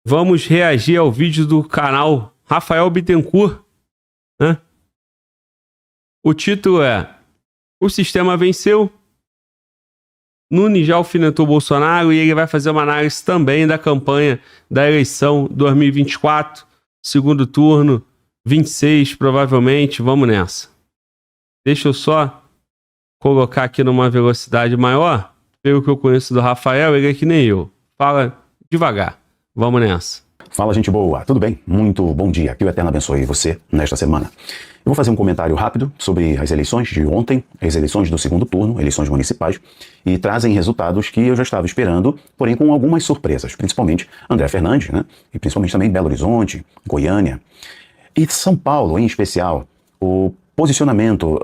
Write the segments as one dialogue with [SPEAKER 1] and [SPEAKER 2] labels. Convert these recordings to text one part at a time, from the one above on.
[SPEAKER 1] Vamos reagir ao vídeo do canal Rafael Bittencourt, né? O título é: o sistema venceu. Nunes já alfinetou Bolsonaro e ele vai fazer uma análise também da campanha da eleição 2024, segundo turno, 26 provavelmente. Vamos nessa. Deixa eu só colocar aqui numa velocidade maior. Pelo que eu conheço do Rafael, ele é que nem eu. Fala devagar. Vamos nessa.
[SPEAKER 2] Fala, gente boa. Tudo bem? Muito bom dia. Que o Eterno abençoe você nesta semana. Eu vou fazer um comentário rápido sobre as eleições de ontem, as eleições do segundo turno, eleições municipais, e trazem resultados que eu já estava esperando, porém com algumas surpresas, principalmente André Fernandes, né? E principalmente também Belo Horizonte, Goiânia e São Paulo, em especial. O posicionamento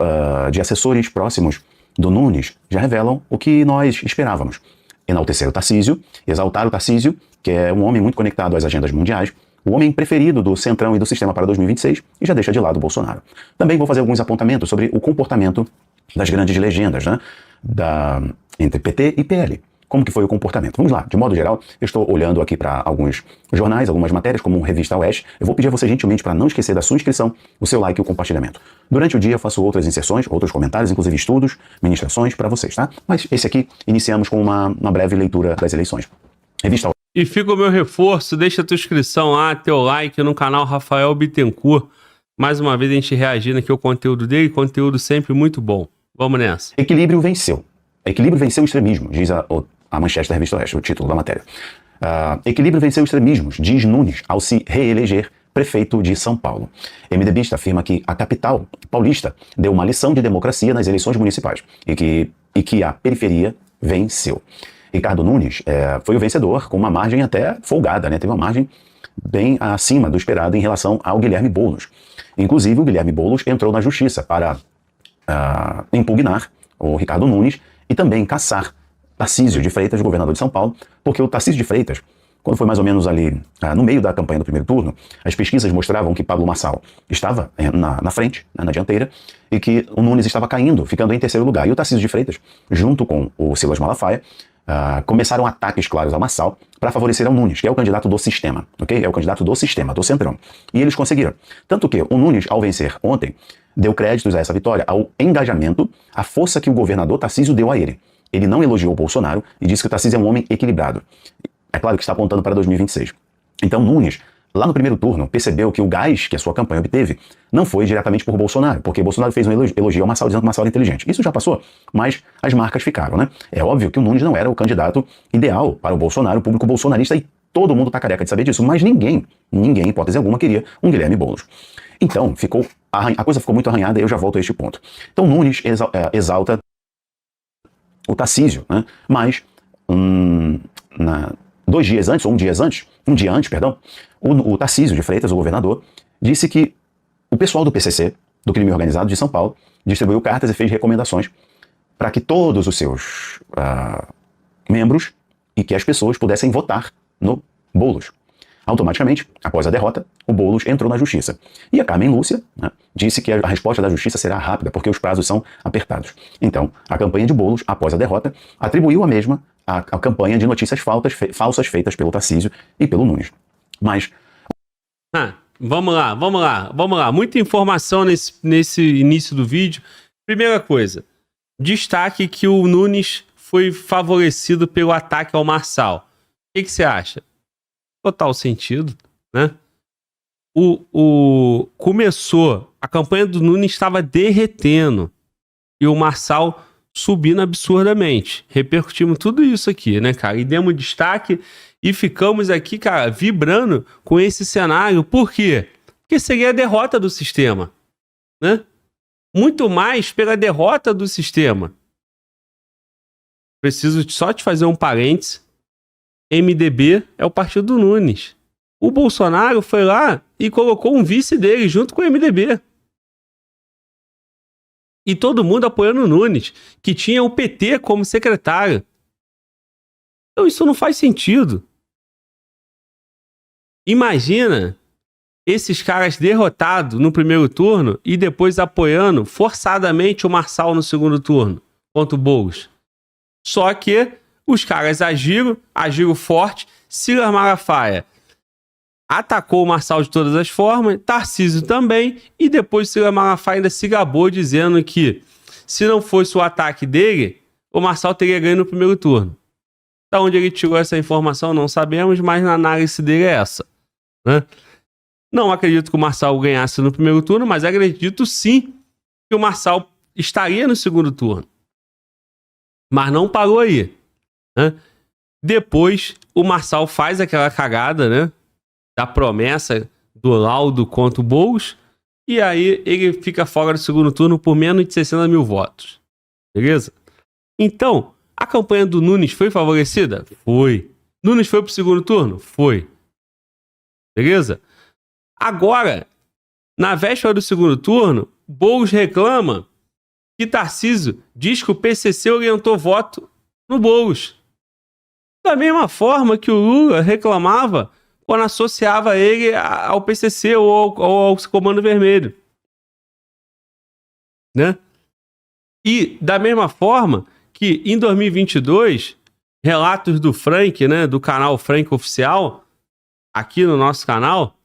[SPEAKER 2] de assessores próximos do Nunes já revelam o que nós esperávamos. Enaltecer o Tarcísio, exaltar o Tarcísio, que é um homem muito conectado às agendas mundiais, o homem preferido do Centrão e do sistema para 2026, e já deixa de lado o Bolsonaro. Também vou fazer alguns apontamentos sobre o comportamento das grandes legendas, né, entre PT e PL. Como que foi o comportamento? Vamos lá, de modo geral, eu estou olhando aqui para alguns jornais, algumas matérias, como Revista Oeste. Eu vou pedir a você gentilmente para não esquecer da sua inscrição, o seu like e o compartilhamento. Durante o dia eu faço outras inserções, outros comentários, inclusive estudos, ministrações para vocês, tá? Mas esse aqui, iniciamos com uma breve leitura das eleições. Revista Oeste.
[SPEAKER 1] E fica o meu reforço, deixa a tua inscrição lá, teu like no canal Rafael Bittencourt. Mais uma vez a gente reagindo aqui ao conteúdo dele, conteúdo sempre muito bom. Vamos nessa.
[SPEAKER 2] Equilíbrio venceu. Equilíbrio venceu o extremismo, diz a manchete da Revista Oeste, o título da matéria. Equilíbrio venceu extremismos, diz Nunes, ao se reeleger prefeito de São Paulo. MDBista afirma que a capital paulista deu uma lição de democracia nas eleições municipais e que a periferia venceu. Ricardo Nunes foi o vencedor com uma margem até folgada, né? Teve uma margem bem acima do esperado em relação ao Guilherme Boulos. Inclusive, o Guilherme Boulos entrou na justiça para impugnar o Ricardo Nunes e também caçar Tarcísio de Freitas, governador de São Paulo, porque o Tarcísio de Freitas, quando foi mais ou menos ali no meio da campanha do primeiro turno, as pesquisas mostravam que Pablo Marçal estava na frente, na dianteira, e que o Nunes estava caindo, ficando em terceiro lugar. E o Tarcísio de Freitas, junto com o Silas Malafaia, começaram ataques claros a Marçal para favorecer ao Nunes, que é o candidato do sistema, ok? É o candidato do sistema, do Centrão. E eles conseguiram. Tanto que o Nunes, ao vencer ontem, deu créditos a essa vitória, ao engajamento, à força que o governador Tarcísio deu a ele. Ele não elogiou o Bolsonaro e disse que o Tarcísio é um homem equilibrado. É claro que está apontando para 2026. Então Nunes, lá no primeiro turno, percebeu que o gás que a sua campanha obteve não foi diretamente por Bolsonaro, porque Bolsonaro fez um elogio ao Marçal dizendo que o Marçal era inteligente. Isso já passou, mas as marcas ficaram, né? É óbvio que o Nunes não era o candidato ideal para o Bolsonaro, o público bolsonarista, e todo mundo está careca de saber disso, mas ninguém, em hipótese alguma, queria um Guilherme Boulos. Então, a coisa ficou muito arranhada e eu já volto a este ponto. Então Nunes exalta o Tarcísio, né? Mas 2 dias antes, ou um dia antes, o Tarcísio de Freitas, o governador, disse que o pessoal do PCC, do crime organizado de São Paulo, distribuiu cartas e fez recomendações para que todos os seus membros e que as pessoas pudessem votar no Boulos. Automaticamente, após a derrota, o Boulos entrou na justiça. E a Carmen Lúcia, né, disse que a resposta da justiça será rápida, porque os prazos são apertados. Então, a campanha de Boulos, após a derrota, atribuiu a mesma à campanha de notícias falsas feitas pelo Tarcísio e pelo Nunes. Mas...
[SPEAKER 1] Vamos lá. Muita informação nesse início do vídeo. Primeira coisa, destaque que o Nunes foi favorecido pelo ataque ao Marçal. O que você acha? Total sentido, né? Começou, a campanha do Nunes estava derretendo e o Marçal subindo absurdamente. Repercutimos tudo isso aqui, né, cara? E demos destaque e ficamos aqui, cara, vibrando com esse cenário. Por quê? Porque seria a derrota do sistema, né? Muito mais pela derrota do sistema. Preciso só te fazer um parênteses. MDB é o partido do Nunes. O Bolsonaro foi lá e colocou um vice dele junto com o MDB. E todo mundo apoiando o Nunes, que tinha o PT como secretário. Então isso não faz sentido. Imagina esses caras derrotados no primeiro turno e depois apoiando forçadamente o Marçal no segundo turno contra o Boulos. Só que os caras agiram forte. Silas Malafaia atacou o Marçal de todas as formas, Tarcísio também, e depois Ciro Malafaia ainda se gabou dizendo que se não fosse o ataque dele, o Marçal teria ganho no primeiro turno. Da onde ele tirou essa informação não sabemos, mas na análise dele é essa, né? Não acredito que o Marçal ganhasse no primeiro turno, mas acredito sim que o Marçal estaria no segundo turno. Mas não parou aí, né? Depois o Marçal faz aquela cagada, né, da promessa do laudo contra o Boulos, e aí ele fica fora do segundo turno por menos de 60 mil votos. Beleza? Então, a campanha do Nunes foi favorecida? Foi. Nunes foi pro segundo turno? Foi. Beleza? Agora, na véspera do segundo turno, Boulos reclama que Tarcísio diz que o PCC orientou voto no Boulos. Da mesma forma que o Lula reclamava quando associava ele ao PCC ou ao Comando Vermelho, né? E da mesma forma que em 2022, relatos do Frank, né, do canal Frank Oficial, aqui no nosso canal,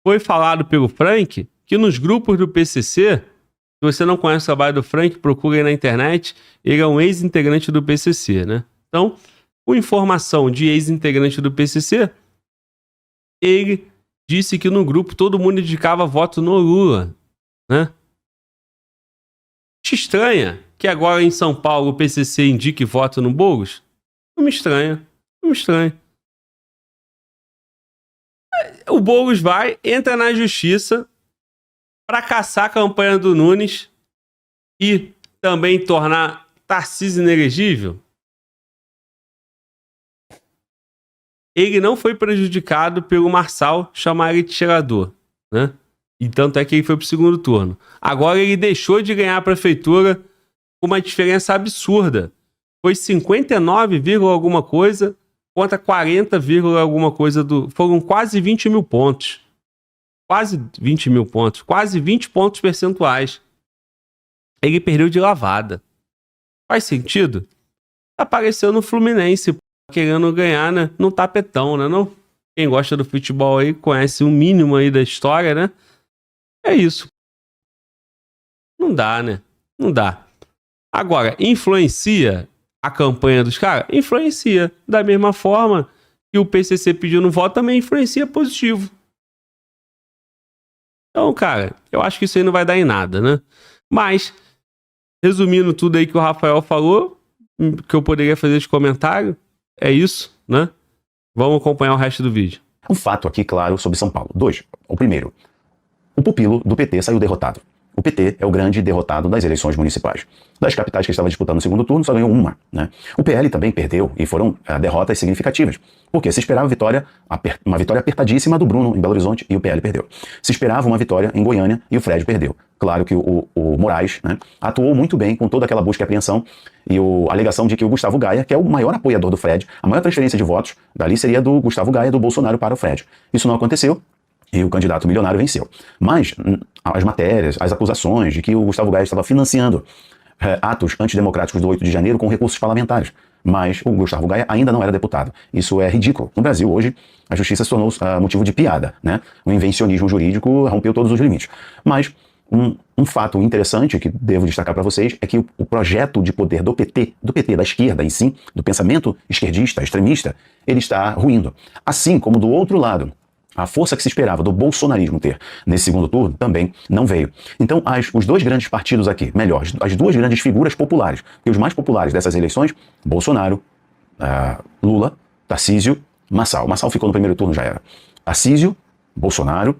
[SPEAKER 1] foi falado pelo Frank que nos grupos do PCC, se você não conhece o trabalho do Frank, procure aí na internet, ele é um ex-integrante do PCC, né? Então, com informação de ex-integrante do PCC, ele disse que no grupo todo mundo indicava voto no Lula, né? Te estranha que agora em São Paulo o PCC indique voto no Boulos? Não me estranha, não me estranha. O Boulos entra na justiça para caçar a campanha do Nunes e também tornar Tarcísio inelegível. Ele não foi prejudicado pelo Marçal chamar ele de cheirador, né? E tanto é que ele foi pro segundo turno. Agora ele deixou de ganhar a prefeitura com uma diferença absurda. Foi 59, alguma coisa contra 40, alguma coisa do... Foram quase 20 mil pontos. Quase 20 mil pontos. Quase 20 pontos percentuais. Ele perdeu de lavada. Faz sentido? Apareceu no Fluminense, querendo ganhar, né? No tapetão, né? Não? Quem gosta do futebol aí conhece o mínimo aí da história, né? É isso. Não dá, né? Não dá. Agora, influencia a campanha dos caras? Influencia. Da mesma forma que o PCC pedindo voto também influencia positivo. Então, cara, eu acho que isso aí não vai dar em nada, né? Mas, resumindo tudo aí que o Rafael falou, que eu poderia fazer de comentário, é isso, né? Vamos acompanhar o resto do vídeo.
[SPEAKER 2] Um fato aqui claro sobre São Paulo. 2. O primeiro. O pupilo do PT saiu derrotado. O PT é o grande derrotado das eleições municipais. Das capitais que estava disputando o segundo turno, só ganhou uma, né? O PL também perdeu e foram derrotas significativas. Porque se esperava uma vitória apertadíssima do Bruno em Belo Horizonte e o PL perdeu. Se esperava uma vitória em Goiânia e o Fred perdeu. Claro que o Moraes, né, atuou muito bem com toda aquela busca e apreensão e a alegação de que o Gustavo Gaia, que é o maior apoiador do Fred, a maior transferência de votos dali seria do Gustavo Gaia, do Bolsonaro para o Fred. Isso não aconteceu. E o candidato milionário venceu. Mas as matérias, as acusações de que o Gustavo Gaia estava financiando atos antidemocráticos do 8 de janeiro com recursos parlamentares. Mas o Gustavo Gaia ainda não era deputado. Isso é ridículo. No Brasil, hoje, a justiça se tornou motivo de piada, né? O invencionismo jurídico rompeu todos os limites. Mas um fato interessante que devo destacar para vocês é que o projeto de poder do PT, da esquerda em si, do pensamento esquerdista, extremista, ele está ruindo. Assim como do outro lado, a força que se esperava do bolsonarismo ter nesse segundo turno também não veio. Então, os dois grandes partidos aqui, melhor, as duas grandes figuras populares, e os mais populares dessas eleições, Bolsonaro, Lula, Tarcísio, Marçal. Marçal ficou no primeiro turno, já era. Tarcísio, Bolsonaro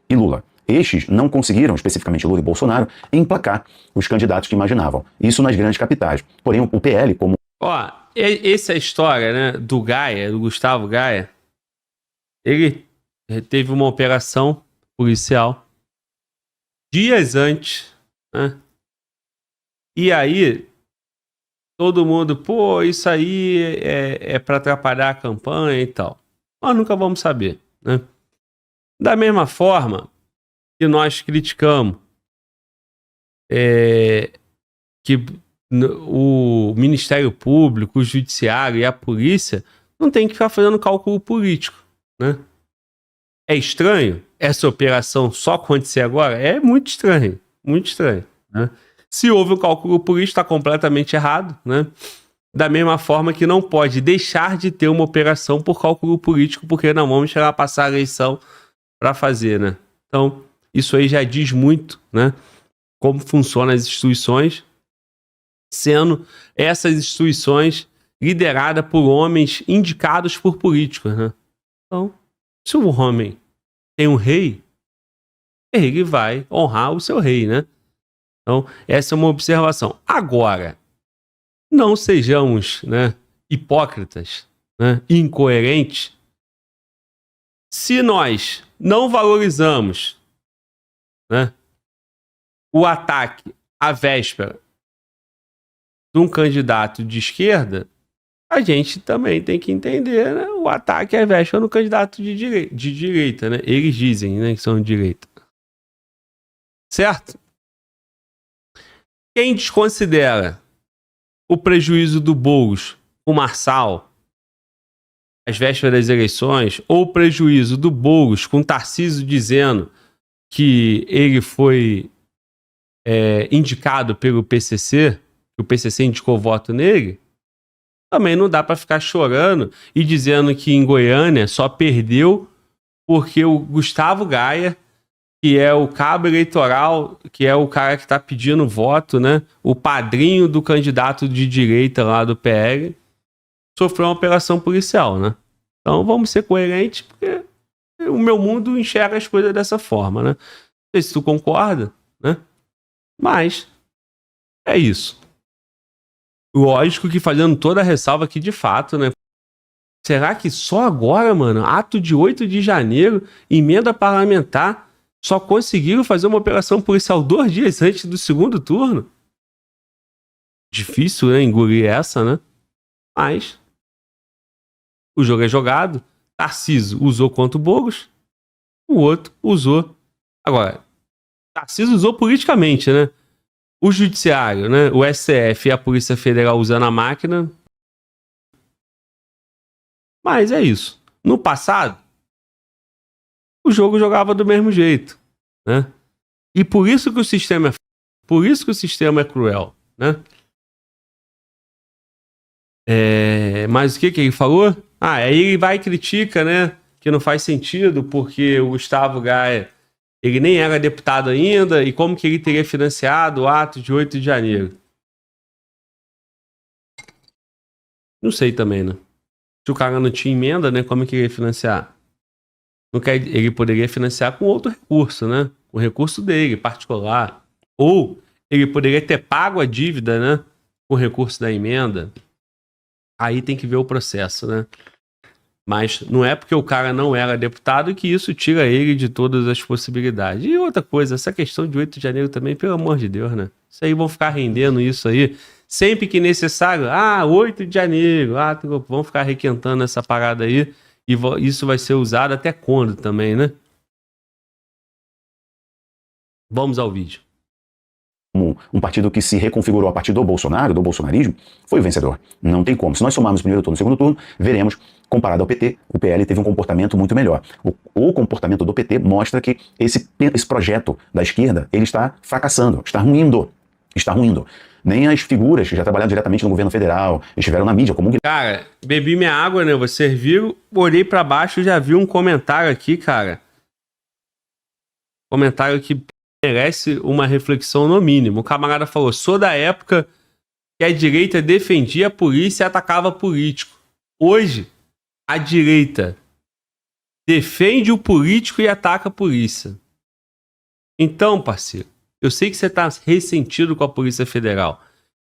[SPEAKER 2] e Lula. Estes não conseguiram, especificamente Lula e Bolsonaro, emplacar os candidatos que imaginavam. Isso nas grandes capitais. Porém, o PL como...
[SPEAKER 1] Ó, essa história, né, do Gaia, do Gustavo Gaia, ele teve uma operação policial dias antes, né? E aí, todo mundo, pô, isso aí é para atrapalhar a campanha e tal. Nós nunca vamos saber, né? Da mesma forma que nós criticamos que o Ministério Público, o Judiciário e a polícia não tem que ficar fazendo cálculo político, né? É estranho essa operação só acontecer agora? É muito estranho, né? Se houve um cálculo político, está completamente errado, né? Da mesma forma que não pode deixar de ter uma operação por cálculo político, porque não vamos chegar a passar a eleição para fazer, né? Então, isso aí já diz muito, né? Como funcionam as instituições, sendo essas instituições lideradas por homens indicados por políticos, né? Então, se o homem tem um rei, ele vai honrar o seu rei, né? Então, essa é uma observação. Agora, não sejamos, né, hipócritas, né, incoerentes. Se nós não valorizamos, né, o ataque à véspera de um candidato de esquerda, a gente também tem que entender, né, o ataque à véspera no candidato de direita, né? Eles dizem, né, que são de direita. Certo? Quem desconsidera o prejuízo do Boulos, o Marçal, às vésperas das eleições, ou o prejuízo do Boulos com Tarcísio dizendo que ele foi indicado pelo PCC, que o PCC indicou voto nele, também não dá para ficar chorando e dizendo que em Goiânia só perdeu porque o Gustavo Gaia, que é o cabo eleitoral, que é o cara que está pedindo voto, né? O padrinho do candidato de direita lá do PL, sofreu uma operação policial, né? Então vamos ser coerentes, porque o meu mundo enxerga as coisas dessa forma, né? Não sei se tu concorda, né? Mas é isso. Lógico que fazendo toda a ressalva que, de fato, né? Será que só agora, mano, ato de 8 de janeiro, emenda parlamentar, só conseguiram fazer uma operação policial 2 dias antes do segundo turno? Difícil, né? Engolir essa, né? Mas o jogo é jogado. Tarcísio usou contra o Boulos, o outro usou. Agora, Tarcísio usou politicamente, né? O judiciário, né? O STF e a Polícia Federal usando a máquina. Mas é isso. No passado, o jogo jogava do mesmo jeito, né? E por isso que o sistema é cruel, né? Mas o que ele falou? Aí ele vai e critica, né? Que não faz sentido, porque o Gustavo Gaia, ele nem era deputado ainda, e como que ele teria financiado o ato de 8 de janeiro? Não sei também, né? Se o cara não tinha emenda, né? Como que ele ia financiar? Ele poderia financiar com outro recurso, né? Com o recurso dele, particular. Ou ele poderia ter pago a dívida, né? Com o recurso da emenda. Aí tem que ver o processo, né? Mas não é porque o cara não era deputado que isso tira ele de todas as possibilidades. E outra coisa, essa questão de 8 de janeiro também, pelo amor de Deus, né? Isso aí vão ficar rendendo isso aí. Sempre que necessário, 8 de janeiro, vão ficar requentando essa parada aí. E isso vai ser usado até quando também, né? Vamos ao vídeo.
[SPEAKER 2] Um partido que se reconfigurou a partir do Bolsonaro, do bolsonarismo, foi o vencedor. Não tem como. Se nós somarmos o primeiro turno e o segundo turno, veremos, comparado ao PT, o PL teve um comportamento muito melhor. O comportamento do PT mostra que esse projeto da esquerda, ele está fracassando, está ruindo. Nem as figuras que já trabalharam diretamente no governo federal estiveram na mídia como...
[SPEAKER 1] Cara, bebi minha água, né? Você viu, olhei pra baixo e já vi um comentário aqui, cara. Comentário que merece uma reflexão no mínimo. O camarada falou, sou da época que a direita defendia a polícia e atacava político. Hoje, a direita defende o político e ataca a polícia. Então, parceiro, eu sei que você tá ressentido com a Polícia Federal.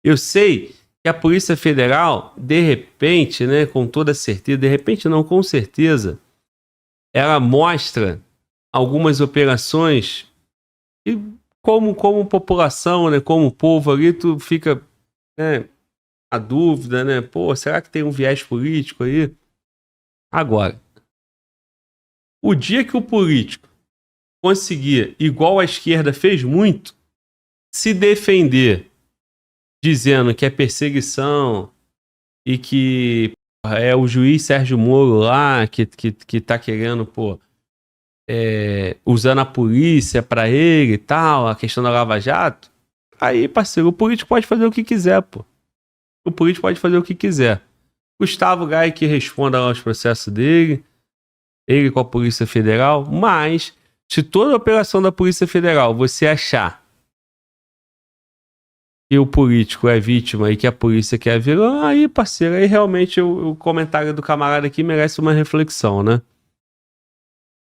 [SPEAKER 1] Eu sei que a Polícia Federal, de repente, né, com toda certeza, de repente não, com certeza, ela mostra algumas operações e como população, né, como povo ali, tu fica, né, a dúvida, né, pô, será que tem um viés político aí? Agora, o dia que o político conseguir, igual a esquerda fez muito, se defender dizendo que é perseguição e que é o juiz Sérgio Moro lá que tá querendo, pô, usando a polícia pra ele e tal, a questão da Lava Jato, aí, parceiro, o político pode fazer o que quiser, pô. O político pode fazer o que quiser. Gustavo Gai que responda aos processos dele, ele com a Polícia Federal, mas se toda a operação da Polícia Federal você achar que o político é vítima e que a polícia quer vilã, aí, parceiro, aí realmente o comentário do camarada aqui merece uma reflexão, né?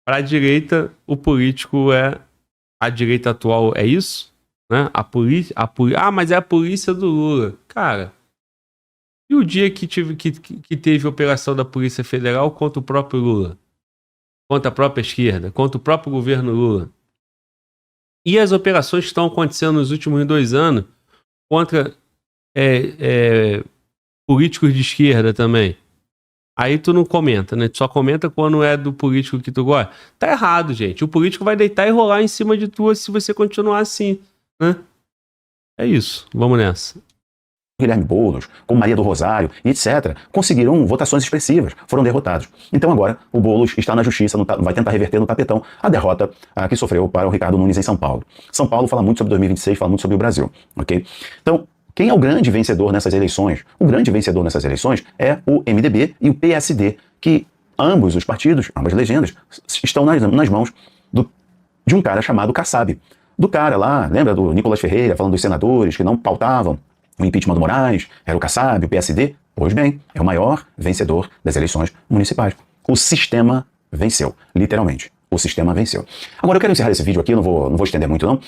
[SPEAKER 1] Para a direita, o político a direita atual é isso, né? Mas é a polícia do Lula. Cara, e o dia que teve operação da Polícia Federal contra o próprio Lula? Contra a própria esquerda? Contra o próprio governo Lula? E as operações que estão acontecendo nos últimos 2 anos contra políticos de esquerda também? Aí tu não comenta, né? Tu só comenta quando é do político que tu gosta. Tá errado, gente. O político vai deitar e rolar em cima de tu se você continuar assim, né? É isso. Vamos nessa.
[SPEAKER 2] Guilherme Boulos, como Maria do Rosário e etc., conseguiram votações expressivas, foram derrotados. Então agora o Boulos está na justiça, vai tentar reverter no tapetão a derrota que sofreu para o Ricardo Nunes em São Paulo. São Paulo fala muito sobre 2026, fala muito sobre o Brasil, ok? Então, quem é o grande vencedor nessas eleições? O grande vencedor nessas eleições é o MDB e o PSD, que ambos os partidos, ambas legendas, estão nas mãos de um cara chamado Kassab. Do cara lá, lembra do Nicolas Ferreira falando dos senadores que não pautavam o impeachment do Moraes, era o Kassab, o PSD? Pois bem, é o maior vencedor das eleições municipais. O sistema venceu, literalmente. O sistema venceu. Agora eu quero encerrar esse vídeo aqui, não vou estender muito não,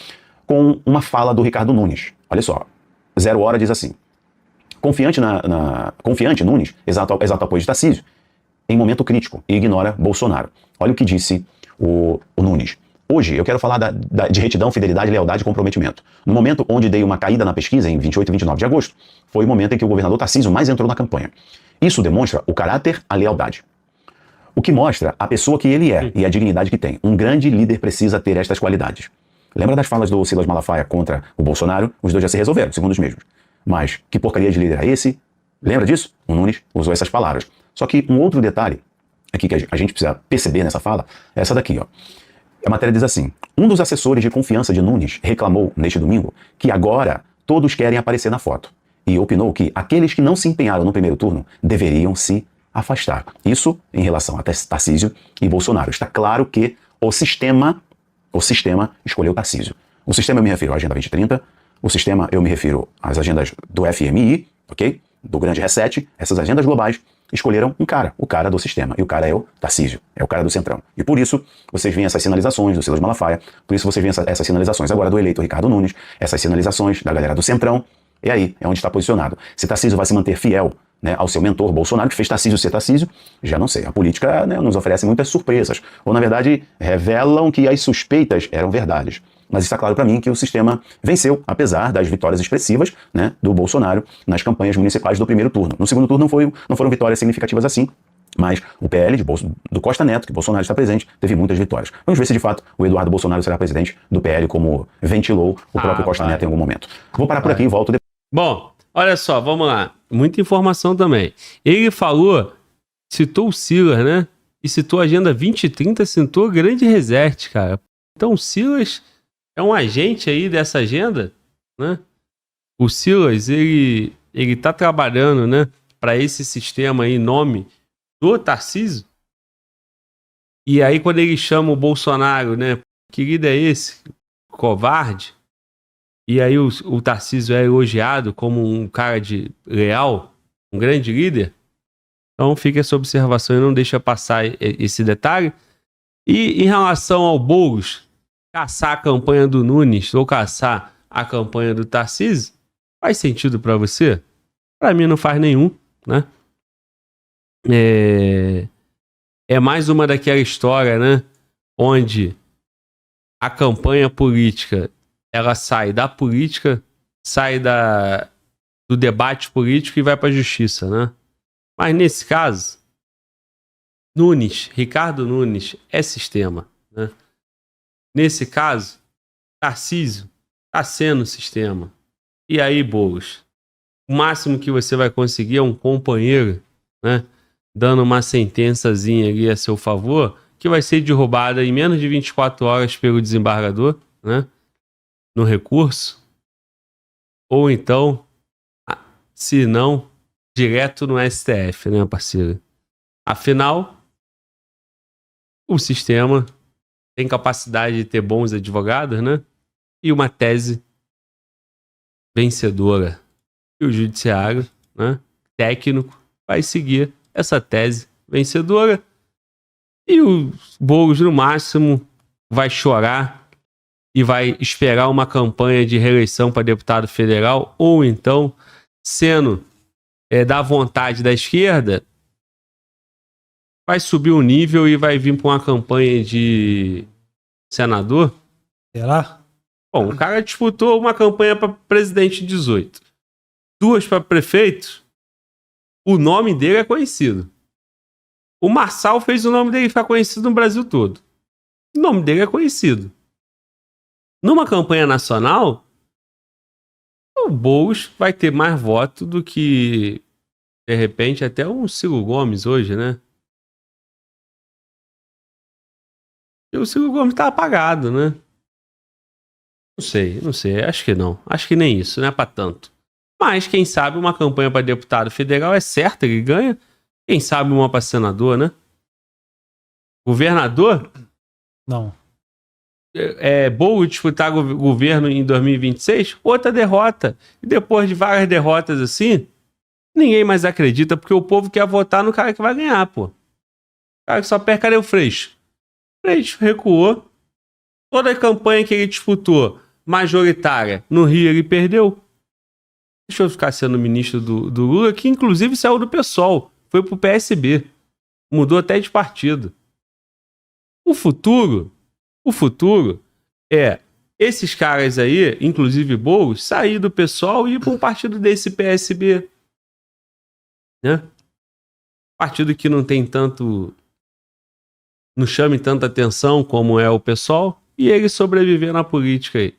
[SPEAKER 2] com uma fala do Ricardo Nunes. Olha só, 0 Hora diz assim: confiante Nunes, exalta apoio de Tarcísio, em momento crítico, e ignora Bolsonaro. Olha o que disse o Nunes. Hoje eu quero falar de retidão, fidelidade, lealdade e comprometimento. No momento onde dei uma caída na pesquisa, em 28 e 29 de agosto, foi o momento em que o governador Tarcísio mais entrou na campanha. Isso demonstra o caráter, a lealdade. O que mostra a pessoa que ele é e a dignidade que tem. Um grande líder precisa ter estas qualidades. Lembra das falas do Silas Malafaia contra o Bolsonaro? Os dois já se resolveram, segundo os mesmos. Mas que porcaria de líder é esse? Lembra disso? O Nunes usou essas palavras. Só que um outro detalhe aqui que a gente precisa perceber nessa fala é essa daqui, ó. A matéria diz assim: um dos assessores de confiança de Nunes reclamou, neste domingo, que agora todos querem aparecer na foto. E opinou que aqueles que não se empenharam no primeiro turno deveriam se afastar. Isso em relação a Tarcísio e Bolsonaro. Está claro que o sistema escolheu Tarcísio. O sistema eu me refiro à Agenda 2030, o sistema eu me refiro às agendas do FMI, ok? Do Grande Reset, essas agendas globais escolheram um cara, o cara do sistema. E o cara é o Tarcísio, é o cara do Centrão. E por isso vocês veem essas sinalizações do Silas Malafaia, por isso vocês veem essas sinalizações agora do eleito Ricardo Nunes, essas sinalizações da galera do Centrão, e aí é onde está posicionado. Se Tarcísio vai se manter fiel, né, ao seu mentor Bolsonaro, que fez Tarcísio ser Tarcísio, já não sei. A política, né, nos oferece muitas surpresas, ou na verdade revelam que as suspeitas eram verdades. Mas está claro para mim que o sistema venceu, apesar das vitórias expressivas, né, do Bolsonaro nas campanhas municipais do primeiro turno. No segundo turno não foram vitórias significativas assim, mas o PL do Costa Neto, que Bolsonaro está presente, teve muitas vitórias. Vamos ver se de fato o Eduardo Bolsonaro será presidente do PL, como ventilou o próprio Costa Neto em algum momento. Vou parar por aqui e volto depois.
[SPEAKER 1] Bom, olha só, vamos lá. Muita informação também. Ele falou, citou o Silas, né? E citou a Agenda 2030, citou o Grande Reset, cara. Então o Silas é um agente aí dessa agenda, né? O Silas, ele tá trabalhando, né, para esse sistema aí, em nome do Tarcísio. E aí quando ele chama o Bolsonaro, né, que líder é esse? Covarde. E aí o Tarcísio é elogiado como um cara leal, um grande líder. Então fica essa observação e não deixa passar esse detalhe. E em relação ao Boulos, caçar a campanha do Nunes ou caçar a campanha do Tarcísio, faz sentido para você? Para mim não faz nenhum, né? É mais uma daquela história, né? Onde a campanha política ela sai da política, sai do debate político e vai para a justiça, né? Mas nesse caso, Ricardo Nunes é sistema, né? Nesse caso, Tarcísio está sendo sistema. E aí, Boulos? O máximo que você vai conseguir é um companheiro, né, dando uma sentençazinha ali a seu favor, que vai ser derrubada em menos de 24 horas pelo desembargador, né? No recurso. Ou então, se não, direto no STF, né, parceiro? Afinal, o sistema tem capacidade de ter bons advogados, né? E uma tese vencedora. E o judiciário, né, técnico, vai seguir essa tese vencedora. E o Boulos, no máximo, vai chorar e vai esperar uma campanha de reeleição para deputado federal, ou então, sendo da vontade da esquerda, vai subir o nível e vai vir para uma campanha de senador.
[SPEAKER 3] Será?
[SPEAKER 1] Bom, o cara disputou uma campanha para presidente 18, 2 para prefeito. O nome dele é conhecido. O Marçal fez o nome dele ficar conhecido no Brasil todo. O nome dele é conhecido. Numa campanha nacional, o Boulos vai ter mais voto do que, de repente, até um Ciro Gomes hoje, né? E o Ciro Gomes tá apagado, né? Não sei, acho que não. Acho que nem isso, não é pra tanto. Mas, quem sabe, uma campanha para deputado federal é certa, ele ganha. Quem sabe uma para senador, né? Governador?
[SPEAKER 3] Não.
[SPEAKER 1] É Boulos disputar governo em 2026? Outra derrota. E depois de várias derrotas assim, ninguém mais acredita, porque o povo quer votar no cara que vai ganhar, pô. O cara que só perde, cadê o Freixo? O Freixo recuou. Toda a campanha que ele disputou, majoritária, no Rio ele perdeu. Deixa eu ficar sendo ministro do Lula, que inclusive saiu do PSOL, foi pro PSB. Mudou até de partido. O futuro é esses caras aí, inclusive Boulos, sair do PSOL e ir para um partido desse PSB. Né? Partido que não tem tanto... não chame tanta atenção como é o PSOL, e ele sobreviver na política aí.